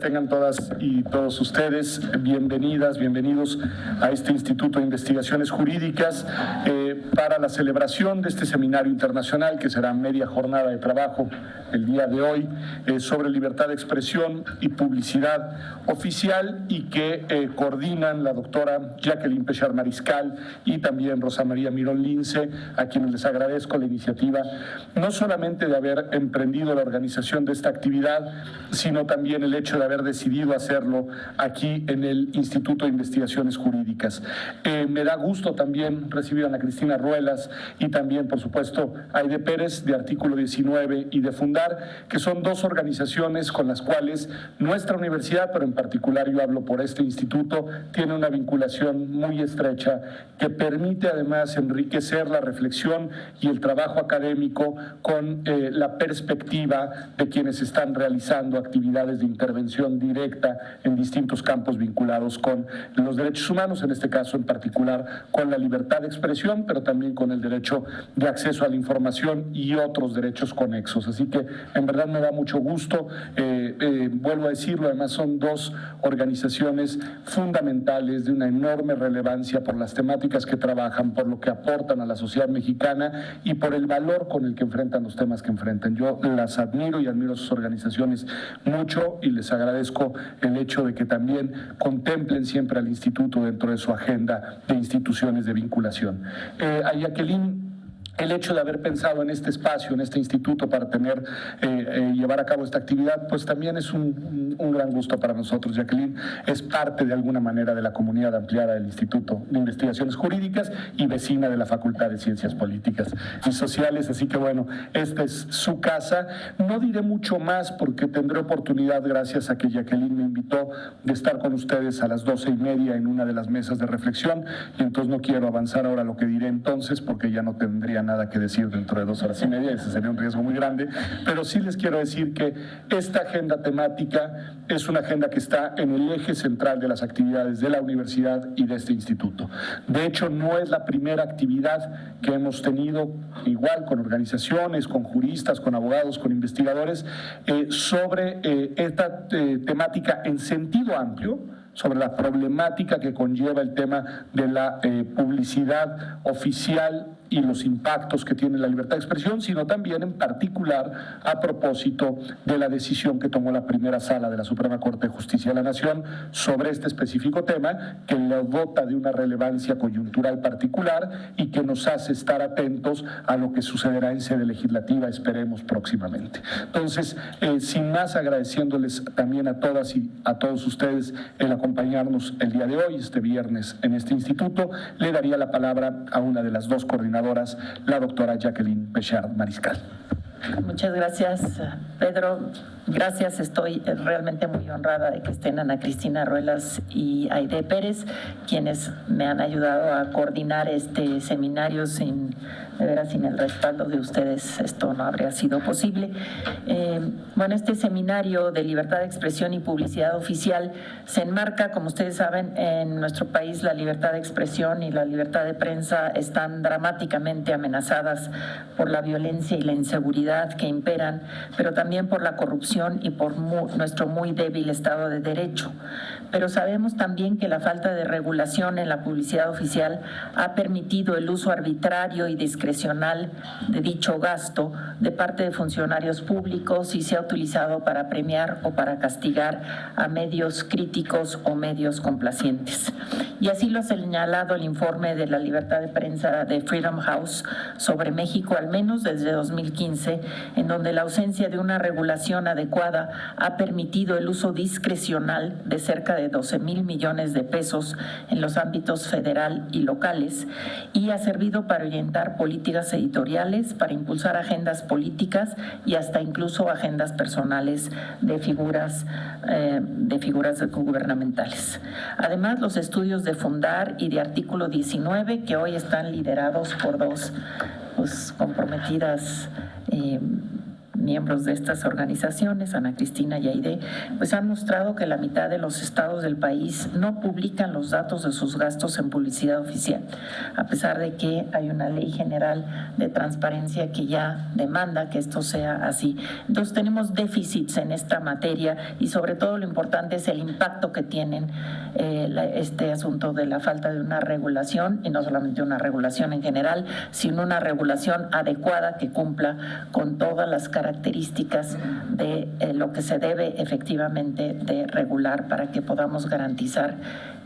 Tengan todas y todos ustedes bienvenidas, bienvenidos a este Instituto de Investigaciones Jurídicas para la celebración de este seminario internacional que será media jornada de trabajo el día de hoy sobre libertad de expresión y publicidad oficial y que coordinan la doctora Jacqueline Pechard Mariscal y también Rosa María Mirón Lince, a quienes les agradezco la iniciativa no solamente de haber emprendido la organización de esta actividad, sino también el hecho de haber decidido hacerlo aquí en el Instituto de Investigaciones Jurídicas. Me da gusto también recibir a Ana Cristina Ruelas y también, por supuesto, a Aide Pérez de Artículo 19 y de Fundar, que son dos organizaciones con las cuales nuestra universidad, pero en particular yo hablo por este instituto, tiene una vinculación muy estrecha que permite además enriquecer la reflexión y el trabajo académico con la perspectiva de quienes están realizando actividades de intervención directa en distintos campos vinculados con los derechos humanos, en este caso en particular con la libertad de expresión, pero también con el derecho de acceso a la información y otros derechos conexos. Así que en verdad me da mucho gusto, vuelvo a decirlo, además son dos organizaciones fundamentales de una enorme relevancia por las temáticas que trabajan, por lo que aportan a la sociedad mexicana y por el valor con el que enfrentan los temas que enfrentan. Yo las admiro y admiro a sus organizaciones mucho y les agradezco el hecho de que también contemplen siempre al instituto dentro de su agenda de instituciones de vinculación. A Jacqueline, el hecho de haber pensado en este espacio, en este instituto para llevar a cabo esta actividad, pues también es un gran gusto para nosotros. Jacqueline es parte de alguna manera de la comunidad ampliada del Instituto de Investigaciones Jurídicas y vecina de la Facultad de Ciencias Políticas y Sociales, así que bueno, esta es su casa. No diré mucho más porque tendré oportunidad, gracias a que Jacqueline me invitó, de estar con ustedes a las 12:30 en una de las mesas de reflexión, y entonces no quiero avanzar ahora lo que diré entonces porque ya no tendría nada que decir dentro de 2 horas y media, ese sería un riesgo muy grande, pero sí les quiero decir que esta agenda temática es una agenda que está en el eje central de las actividades de la universidad y de este instituto. De hecho, no es la primera actividad que hemos tenido, igual con organizaciones, con juristas, con abogados, con investigadores, sobre esta temática en sentido amplio, sobre la problemática que conlleva el tema de la publicidad oficial y los impactos que tiene la libertad de expresión, sino también en particular a propósito de la decisión que tomó la primera sala de la Suprema Corte de Justicia de la Nación sobre este específico tema, que lo dota de una relevancia coyuntural particular y que nos hace estar atentos a lo que sucederá en sede legislativa, esperemos próximamente. Entonces, sin más, agradeciéndoles también a todas y a todos ustedes el acompañarnos el día de hoy, este viernes, en este instituto, le daría la palabra a una de las dos coordinadoras, la doctora Jacqueline Pechard Mariscal. Muchas gracias, Pedro. Gracias, estoy realmente muy honrada de que estén Ana Cristina Ruelas y Aide Pérez, quienes me han ayudado a coordinar este seminario. De veras, sin el respaldo de ustedes esto no habría sido posible. Bueno, este seminario de libertad de expresión y publicidad oficial se enmarca, como ustedes saben, en nuestro país la libertad de expresión y la libertad de prensa están dramáticamente amenazadas por la violencia y la inseguridad que imperan, pero también por la corrupción y por nuestro muy débil Estado de Derecho. Pero sabemos también que la falta de regulación en la publicidad oficial ha permitido el uso arbitrario y discrecional de dicho gasto de parte de funcionarios públicos y se ha utilizado para premiar o para castigar a medios críticos o medios complacientes. Y así lo ha señalado el informe de la libertad de prensa de Freedom House sobre México, al menos desde 2015, en donde la ausencia de una regulación adecuada ha permitido el uso discrecional de cerca de 12,000 millones de pesos en los ámbitos federal y locales y ha servido para orientar políticas editoriales, para impulsar agendas políticas y hasta incluso agendas personales de figuras gubernamentales. Además, los estudios de Fundar y de Artículo 19, que hoy están liderados por dos comprometidas miembros de estas organizaciones, Ana Cristina y Aide, pues han mostrado que la mitad de los estados del país no publican los datos de sus gastos en publicidad oficial, a pesar de que hay una ley general de transparencia que ya demanda que esto sea así. Entonces tenemos déficits en esta materia y sobre todo lo importante es el impacto que tienen este asunto de la falta de una regulación, y no solamente una regulación en general, sino una regulación adecuada que cumpla con todas las características de lo que se debe efectivamente de regular para que podamos garantizar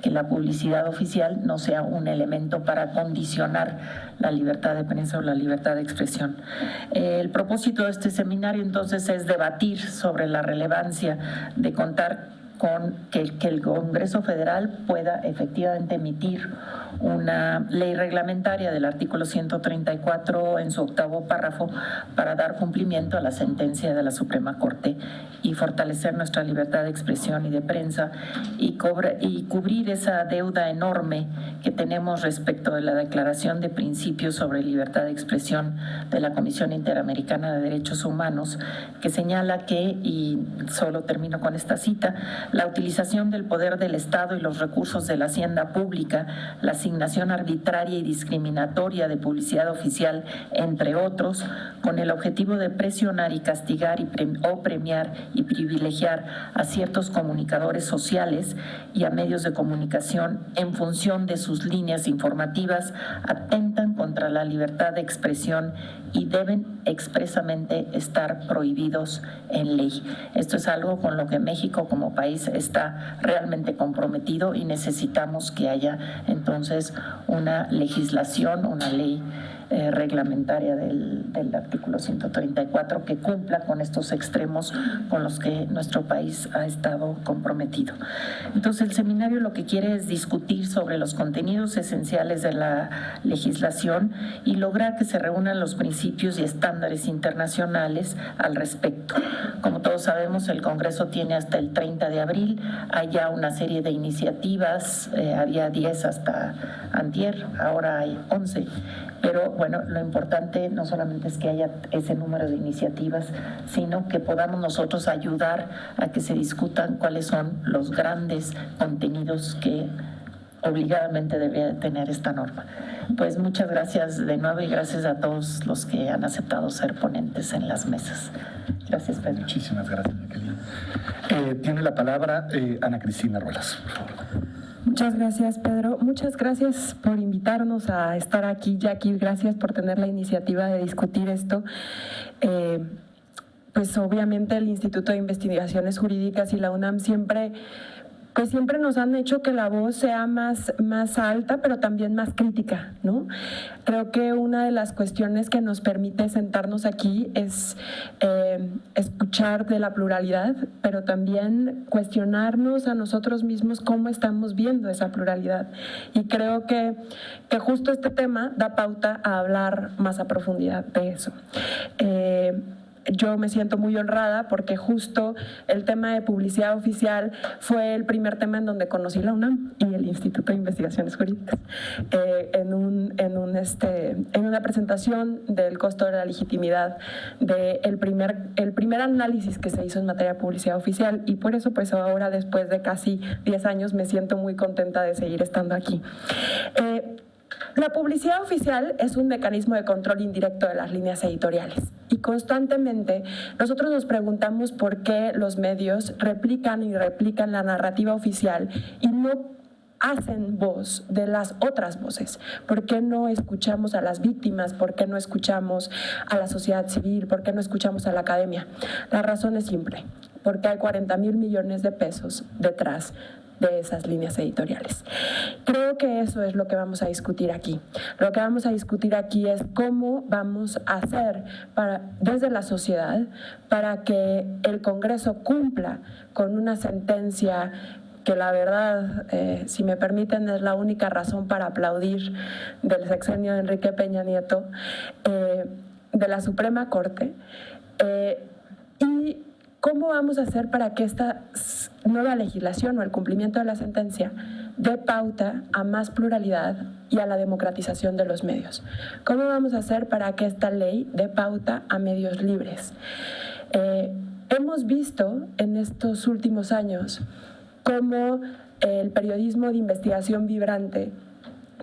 que la publicidad oficial no sea un elemento para condicionar la libertad de prensa o la libertad de expresión. El propósito de este seminario entonces es debatir sobre la relevancia de contar con que el Congreso Federal pueda efectivamente emitir una ley reglamentaria del artículo 134 en su octavo párrafo para dar cumplimiento a la sentencia de la Suprema Corte y fortalecer nuestra libertad de expresión y de prensa y cubrir esa deuda enorme que tenemos respecto de la Declaración de Principios sobre Libertad de Expresión de la Comisión Interamericana de Derechos Humanos, que señala que, y solo termino con esta cita, la utilización del poder del Estado y los recursos de la hacienda pública, la asignación arbitraria y discriminatoria de publicidad oficial, entre otros, con el objetivo de presionar y castigar o premiar y privilegiar a ciertos comunicadores sociales y a medios de comunicación en función de sus líneas informativas, atentan contra la libertad de expresión y deben expresamente estar prohibidos en ley. Esto es algo con lo que México como país está realmente comprometido y necesitamos que haya entonces una legislación, una ley reglamentaria del artículo 134 que cumpla con estos extremos con los que nuestro país ha estado comprometido. Entonces el seminario lo que quiere es discutir sobre los contenidos esenciales de la legislación y lograr que se reúnan los principios y estándares internacionales al respecto. Como todos sabemos, el Congreso tiene hasta el 30 de abril, hay ya una serie de iniciativas, había 10 hasta antier, ahora hay 11. Pero bueno, lo importante no solamente es que haya ese número de iniciativas, sino que podamos nosotros ayudar a que se discutan cuáles son los grandes contenidos que obligadamente debería tener esta norma. Pues muchas gracias de nuevo y gracias a todos los que han aceptado ser ponentes en las mesas. Gracias, Pedro. Muchísimas gracias, Jacqueline. Tiene la palabra Ana Cristina Ruelas, por favor. Muchas gracias, Pedro. Muchas gracias por invitarnos a estar aquí, Jackie. Gracias por tener la iniciativa de discutir esto. Pues obviamente el Instituto de Investigaciones Jurídicas y la UNAM siempre nos han hecho que la voz sea más alta, pero también más crítica, ¿no? Creo que una de las cuestiones que nos permite sentarnos aquí es escuchar de la pluralidad, pero también cuestionarnos a nosotros mismos cómo estamos viendo esa pluralidad. Y creo que justo este tema da pauta a hablar más a profundidad de eso. Yo me siento muy honrada porque justo el tema de publicidad oficial fue el primer tema en donde conocí la UNAM y el Instituto de Investigaciones Jurídicas en una presentación del costo de la legitimidad del primer análisis que se hizo en materia de publicidad oficial, y por eso pues ahora después de casi 10 años me siento muy contenta de seguir estando aquí. La publicidad oficial es un mecanismo de control indirecto de las líneas editoriales y constantemente nosotros nos preguntamos por qué los medios replican la narrativa oficial y no hacen voz de las otras voces. ¿Por qué no escuchamos a las víctimas? ¿Por qué no escuchamos a la sociedad civil? ¿Por qué no escuchamos a la academia? La razón es simple, porque hay 40,000 millones de pesos detrás de esas líneas editoriales. Creo que eso es lo que vamos a discutir aquí. Lo que vamos a discutir aquí es cómo vamos a hacer desde la sociedad para que el Congreso cumpla con una sentencia que la verdad, si me permiten, es la única razón para aplaudir del sexenio de Enrique Peña Nieto, de la Suprema Corte, y ¿cómo vamos a hacer para que esta nueva legislación o el cumplimiento de la sentencia dé pauta a más pluralidad y a la democratización de los medios? ¿Cómo vamos a hacer para que esta ley dé pauta a medios libres? Hemos visto en estos últimos años cómo el periodismo de investigación vibrante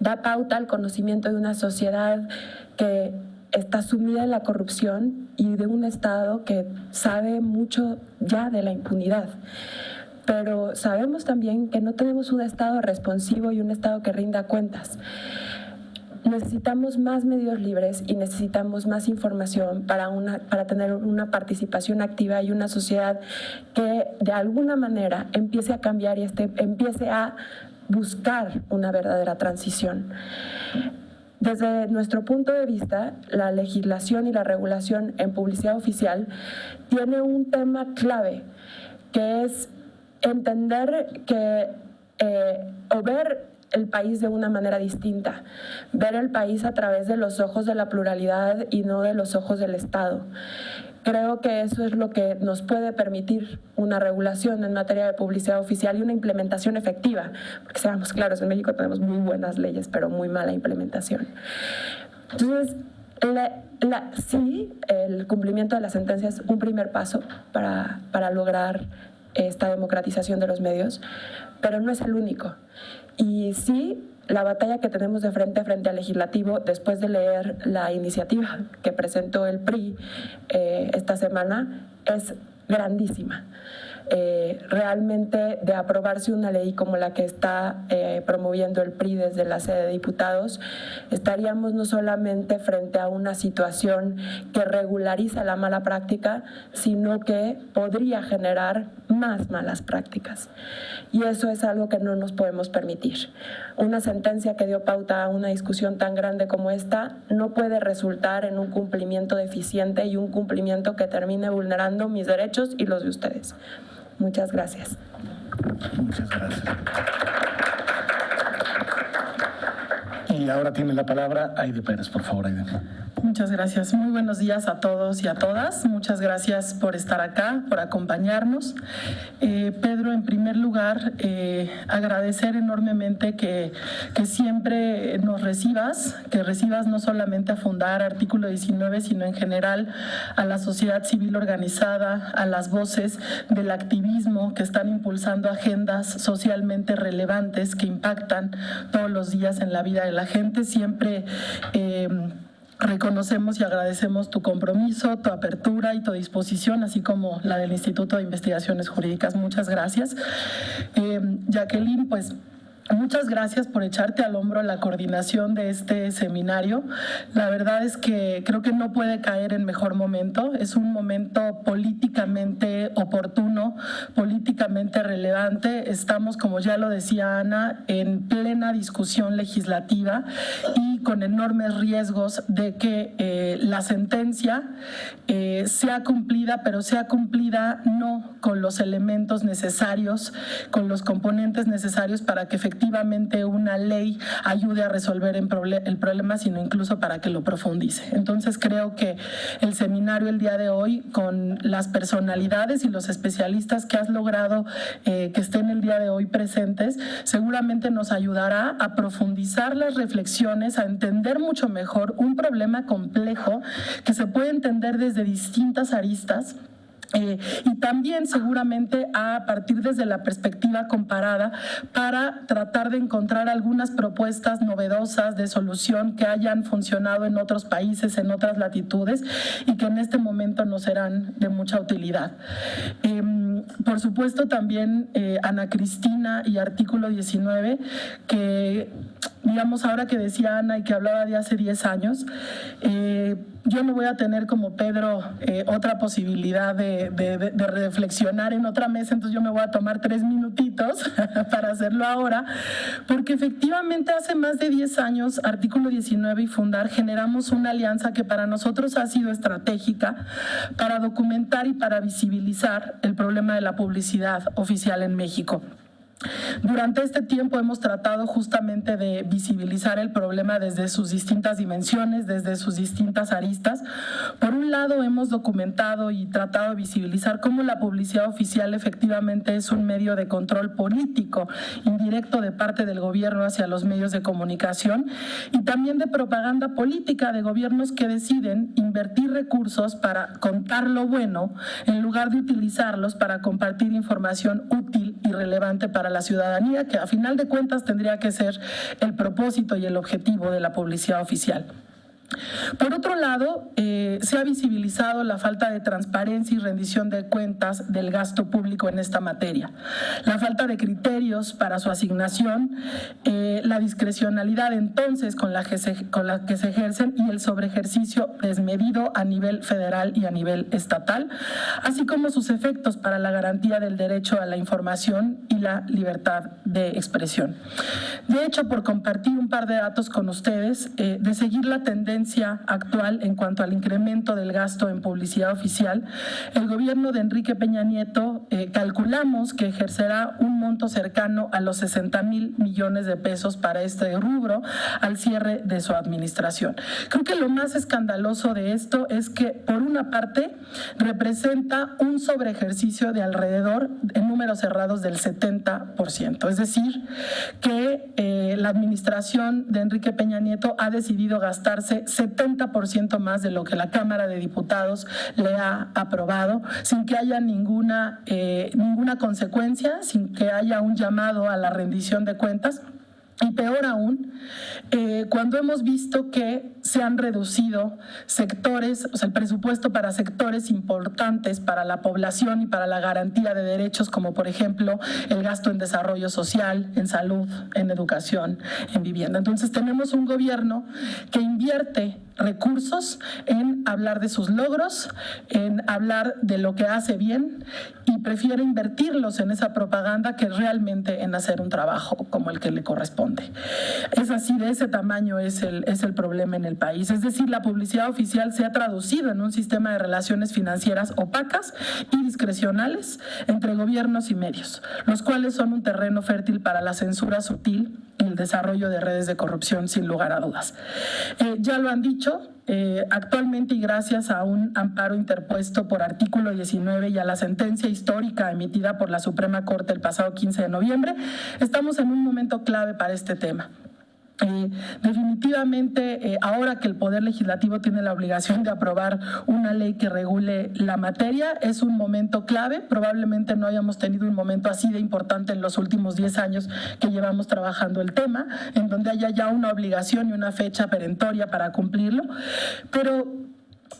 da pauta al conocimiento de una sociedad que está sumida en la corrupción y de un Estado que sabe mucho ya de la impunidad. Pero sabemos también que no tenemos un Estado responsivo y un Estado que rinda cuentas. Necesitamos más medios libres y necesitamos más información para tener una participación activa y una sociedad que de alguna manera empiece a cambiar y empiece a buscar una verdadera transición. Desde nuestro punto de vista, la legislación y la regulación en publicidad oficial tiene un tema clave, que es entender que o ver el país de una manera distinta, ver el país a través de los ojos de la pluralidad y no de los ojos del Estado. Creo que eso es lo que nos puede permitir una regulación en materia de publicidad oficial y una implementación efectiva, porque seamos claros, en México tenemos muy buenas leyes, pero muy mala implementación. Entonces, sí, el cumplimiento de la sentencia es un primer paso para lograr esta democratización de los medios, pero no es el único. Y sí, la batalla que tenemos de frente al legislativo, después de leer la iniciativa que presentó el PRI esta semana, es grandísima. Realmente, de aprobarse una ley como la que está promoviendo el PRI desde la sede de diputados, estaríamos no solamente frente a una situación que regulariza la mala práctica, sino que podría generar más malas prácticas. Y eso es algo que no nos podemos permitir. Una sentencia que dio pauta a una discusión tan grande como esta no puede resultar en un cumplimiento deficiente y un cumplimiento que termine vulnerando mis derechos y los de ustedes. Muchas gracias. Muchas gracias. Y ahora tiene la palabra Aide Pérez, por favor, Aide. Muchas gracias. Muy buenos días a todos y a todas. Muchas gracias por estar acá, por acompañarnos. Pedro, en primer lugar, agradecer enormemente que siempre nos recibas, que recibas no solamente a Fundar Artículo 19, sino en general a la sociedad civil organizada, a las voces del activismo que están impulsando agendas socialmente relevantes que impactan todos los días en la vida de la gente. Siempre reconocemos y agradecemos tu compromiso, tu apertura y tu disposición, así como la del Instituto de Investigaciones Jurídicas. Muchas gracias. Jacqueline, pues muchas gracias por echarte al hombro la coordinación de este seminario. La verdad es que creo que no puede caer en mejor momento. Es un momento políticamente oportuno, políticamente relevante. Estamos, como ya lo decía Ana, en plena discusión legislativa y con enormes riesgos de que la sentencia sea cumplida, pero sea cumplida no con los elementos necesarios, con los componentes necesarios para que efectivamente una ley ayude a resolver el problema, sino incluso para que lo profundice. Entonces creo que el seminario el día de hoy, con las personalidades y los especialistas que has logrado que estén el día de hoy presentes, seguramente nos ayudará a profundizar las reflexiones, a entender mucho mejor un problema complejo que se puede entender desde distintas aristas. Y también seguramente a partir desde la perspectiva comparada para tratar de encontrar algunas propuestas novedosas de solución que hayan funcionado en otros países, en otras latitudes y que en este momento nos serán de mucha utilidad. Por supuesto también Ana Cristina y Artículo 19, que digamos ahora que decía Ana y que hablaba de hace 10 años, yo no voy a tener como Pedro otra posibilidad de reflexionar en otra mesa, entonces yo me voy a tomar 3 minutitos para hacerlo ahora, porque efectivamente hace más de 10 años Artículo 19 y Fundar generamos una alianza que para nosotros ha sido estratégica para documentar y para visibilizar el problema de la publicidad oficial en México. Durante este tiempo hemos tratado justamente de visibilizar el problema desde sus distintas dimensiones, desde sus distintas aristas. Por un lado, hemos documentado y tratado de visibilizar cómo la publicidad oficial efectivamente es un medio de control político indirecto de parte del gobierno hacia los medios de comunicación y también de propaganda política de gobiernos que deciden invertir recursos para contar lo bueno en lugar de utilizarlos para compartir información útil y relevante para la ciudadanía, que a final de cuentas tendría que ser el propósito y el objetivo de la publicidad oficial. Por otro lado, se ha visibilizado la falta de transparencia y rendición de cuentas del gasto público en esta materia, la falta de criterios para su asignación, la discrecionalidad entonces con la que se ejercen y el sobreejercicio desmedido a nivel federal y a nivel estatal, así como sus efectos para la garantía del derecho a la información y la libertad de expresión. De hecho, por compartir un par de datos con ustedes, de seguir la tendencia actual en cuanto al incremento del gasto en publicidad oficial, el gobierno de Enrique Peña Nieto calculamos que ejercerá un monto cercano a los 60,000 millones de pesos para este rubro al cierre de su administración. Creo que lo más escandaloso de esto es que, por una parte, representa un sobreejercicio de alrededor, en números cerrados, del 70%. Es decir, que la administración de Enrique Peña Nieto ha decidido gastarse 70% más de lo que la Cámara de Diputados le ha aprobado, sin que haya ninguna consecuencia, sin que haya un llamado a la rendición de cuentas. Y peor aún, cuando hemos visto que se han reducido sectores, o sea, el presupuesto para sectores importantes para la población y para la garantía de derechos, como por ejemplo el gasto en desarrollo social, en salud, en educación, en vivienda. Entonces tenemos un gobierno que invierte recursos en hablar de sus logros, en hablar de lo que hace bien y prefiere invertirlos en esa propaganda que realmente en hacer un trabajo como el que le corresponde. Es así, de ese tamaño es el problema en el país. Es decir, la publicidad oficial se ha traducido en un sistema de relaciones financieras opacas y discrecionales entre gobiernos y medios, los cuales son un terreno fértil para la censura sutil y el desarrollo de redes de corrupción, sin lugar a dudas. Ya lo han dicho, actualmente, y gracias a un amparo interpuesto por artículo 19 y a la sentencia histórica emitida por la Suprema Corte el pasado 15 de noviembre, estamos en un momento clave para este tema. Definitivamente, ahora que el Poder Legislativo tiene la obligación de aprobar una ley que regule la materia, es un momento clave. Probablemente no hayamos tenido un momento así de importante en los últimos 10 años que llevamos trabajando el tema, en donde haya ya una obligación y una fecha perentoria para cumplirlo. Pero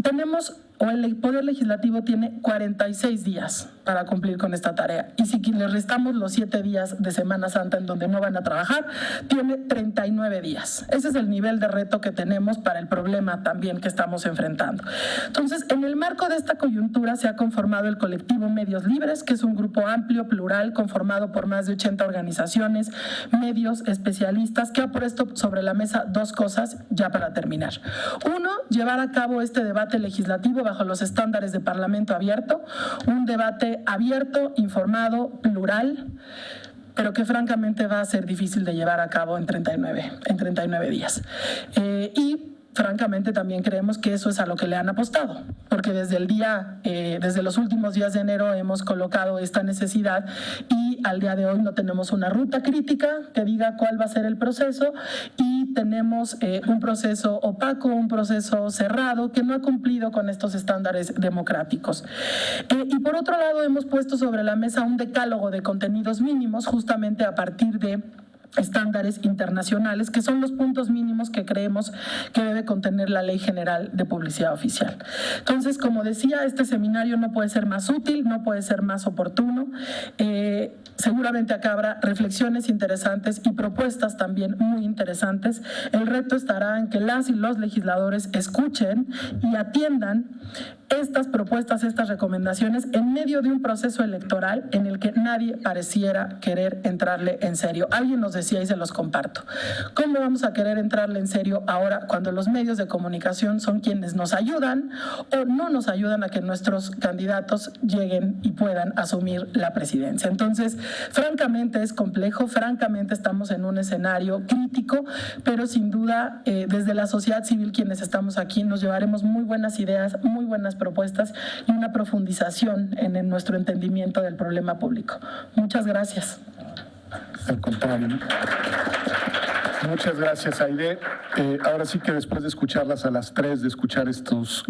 tenemos, o el Poder Legislativo tiene 46 días para cumplir con esta tarea. Y si le restamos los 7 días de Semana Santa en donde no van a trabajar, tiene 39 días. Ese es el nivel de reto que tenemos para el problema también que estamos enfrentando. Entonces, en el marco de esta coyuntura se ha conformado el colectivo Medios Libres, que es un grupo amplio, plural, conformado por más de 80 organizaciones, medios, especialistas, que ha puesto sobre la mesa 2 cosas ya para terminar. Uno, llevar a cabo este debate legislativo bajo los estándares de Parlamento abierto, un debate abierto, informado, plural, pero que francamente va a ser difícil de llevar a cabo en 39 días. Y francamente también creemos que eso es a lo que le han apostado, porque desde los últimos días de enero hemos colocado esta necesidad y al día de hoy no tenemos una ruta crítica que diga cuál va a ser el proceso y tenemos un proceso opaco, un proceso cerrado que no ha cumplido con estos estándares democráticos. Y por otro lado hemos puesto sobre la mesa un decálogo de contenidos mínimos justamente a partir de estándares internacionales, que son los puntos mínimos que creemos que debe contener la Ley General de Publicidad Oficial. Entonces, como decía, este seminario no puede ser más útil, no puede ser más oportuno. Seguramente acá habrá reflexiones interesantes y propuestas también muy interesantes. El reto estará en que las y los legisladores escuchen y atiendan estas propuestas, estas recomendaciones en medio de un proceso electoral en el que nadie pareciera querer entrarle en serio. Alguien nos decía y se los comparto. ¿Cómo vamos a querer entrarle en serio ahora cuando los medios de comunicación son quienes nos ayudan o no nos ayudan a que nuestros candidatos lleguen y puedan asumir la presidencia? Entonces, francamente es complejo, francamente estamos en un escenario crítico, pero sin duda desde la sociedad civil quienes estamos aquí nos llevaremos muy buenas ideas, muy buenas propuestas y una profundización en nuestro entendimiento del problema público. Muchas gracias. Al contrario. Muchas gracias, Aide. Ahora sí que después de escucharlas a las 3, de escuchar estos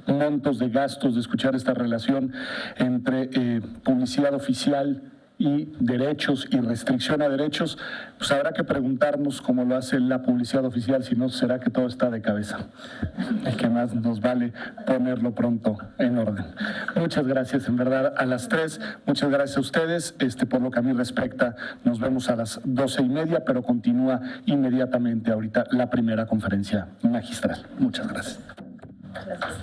montos de gastos, de escuchar esta relación entre publicidad oficial y derechos y restricción a derechos, pues habrá que preguntarnos, como lo hace la publicidad oficial, si no, será que todo está de cabeza. El que más nos vale ponerlo pronto en orden. Muchas gracias, en verdad, a las 3. Muchas gracias a ustedes. Por lo que a mí respecta, nos vemos a las 12:30, pero continúa inmediatamente ahorita la primera conferencia magistral. Muchas gracias. Gracias.